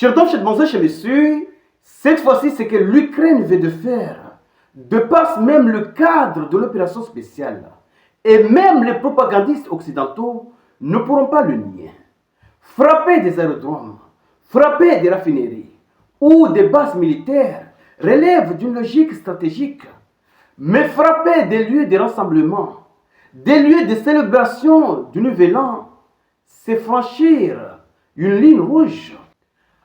Chers mademoiselles, chers messieurs, cette fois-ci, ce que l'Ukraine veut de faire dépasse même le cadre de l'opération spéciale. Et même les propagandistes occidentaux ne pourront pas le nier. Frapper des aérodromes, frapper des raffineries ou des bases militaires relève d'une logique stratégique. Mais frapper des lieux de rassemblement, des lieux de célébration du Nouvel An, c'est franchir une ligne rouge.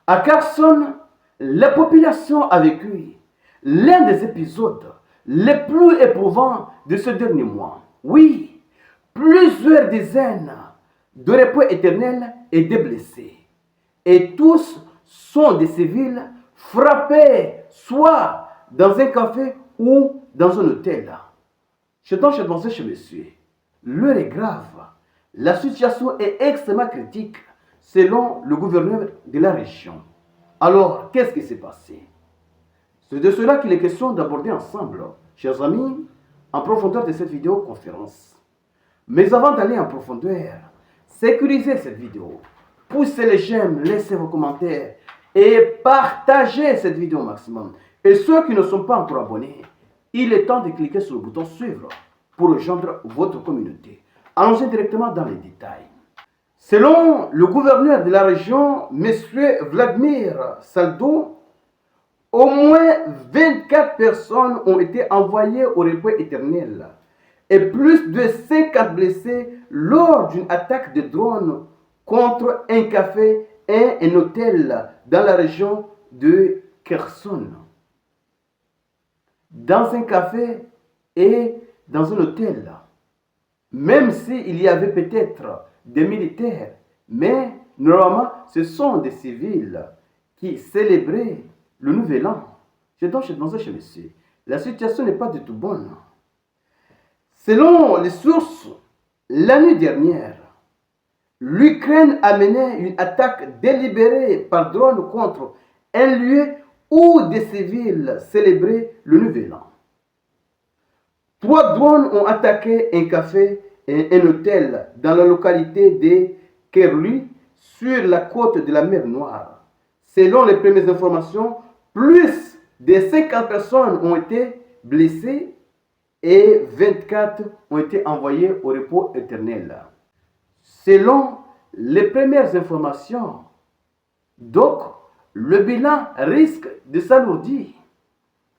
À Kherson, la population a vécu l'un des épisodes les plus éprouvants de ce dernier mois. Oui, plusieurs dizaines de repos éternels et des blessés. Et tous sont des civils frappés soit dans un café ou dans un hôtel. Chez monsieur, l'heure est grave. La situation est extrêmement critique selon le gouverneur de la région. Alors, qu'est-ce qui s'est passé? C'est de cela qu'il est question d'aborder ensemble, chers amis, en profondeur de cette vidéoconférence. Mais avant d'aller en profondeur, sécurisez cette vidéo, poussez les j'aime, laissez vos commentaires et partagez cette vidéo au maximum. Et ceux qui ne sont pas encore abonnés, il est temps de cliquer sur le bouton suivre pour rejoindre votre communauté. Allons directement dans les détails. Selon le gouverneur de la région, M. Vladimir Saldo, au moins 24 personnes ont été envoyées au repos éternel et plus de 50 blessés lors d'une attaque de drone contre un café et un hôtel dans la région de Kherson. Dans un café et dans un hôtel, même s'il y avait peut-être des militaires, mais normalement ce sont des civils qui célébraient le Nouvel An. Chez monsieur, la situation n'est pas du tout bonne. Selon les sources, l'année dernière, l'Ukraine a mené une attaque délibérée par drone contre un lieu où des civils célébraient le Nouvel An. 3 drones ont attaqué un café et un hôtel dans la localité de Kerly, sur la côte de la mer Noire. Selon les premières informations, plus de 50 personnes ont été blessées et 24 ont été envoyées au repos éternel. Selon les premières informations, donc, le bilan risque de s'alourdir.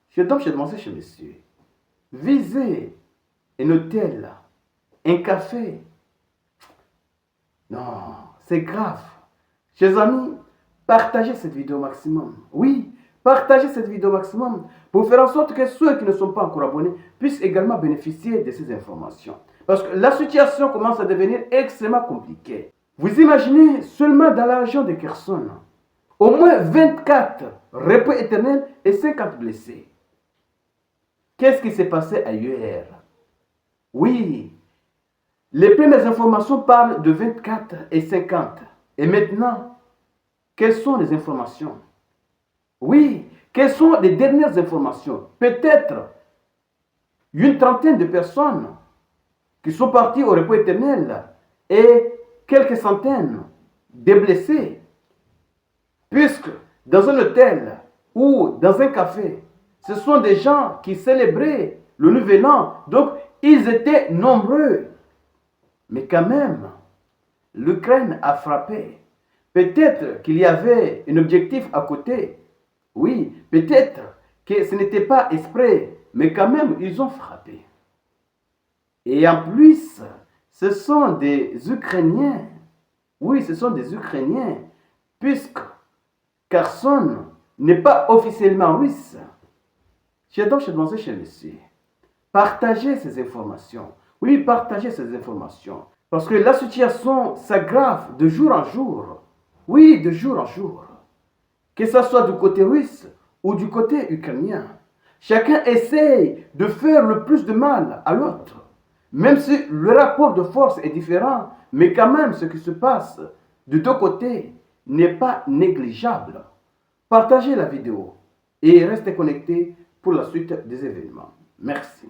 Chez monsieur, viser un hôtel, un café, non, c'est grave. Chers amis, partagez cette vidéo au maximum. Oui, partagez cette vidéo au maximum pour faire en sorte que ceux qui ne sont pas encore abonnés puissent également bénéficier de ces informations. Parce que la situation commence à devenir extrêmement compliquée. Vous imaginez seulement dans la région de Kherson, au moins 24 repos éternels et 50 blessés. Qu'est-ce qui s'est passé ailleurs? Oui, les premières informations parlent de 24 et 50. Et maintenant, quelles sont les informations? Oui, quelles sont les dernières informations? Peut-être une trentaine de personnes qui sont parties au repos éternel et quelques centaines de blessés. Puisque dans un hôtel ou dans un café, ce sont des gens qui célébraient le Nouvel An. Donc, ils étaient nombreux. Mais quand même, l'Ukraine a frappé. Peut-être qu'il y avait un objectif à côté. Oui, peut-être que ce n'était pas exprès. Mais quand même, ils ont frappé. Et en plus, ce sont des Ukrainiens. Oui, ce sont des Ukrainiens. Puisque Kherson n'est pas officiellement russe. Chez monsieur, partagez ces informations. Oui, partagez ces informations. Parce que la situation s'aggrave de jour en jour. Oui, de jour en jour. Que ce soit du côté russe ou du côté ukrainien. Chacun essaye de faire le plus de mal à l'autre. Même si le rapport de force est différent, mais quand même ce qui se passe de deux côtés n'est pas négligeable. Partagez la vidéo et restez connectés pour la suite des événements. Merci.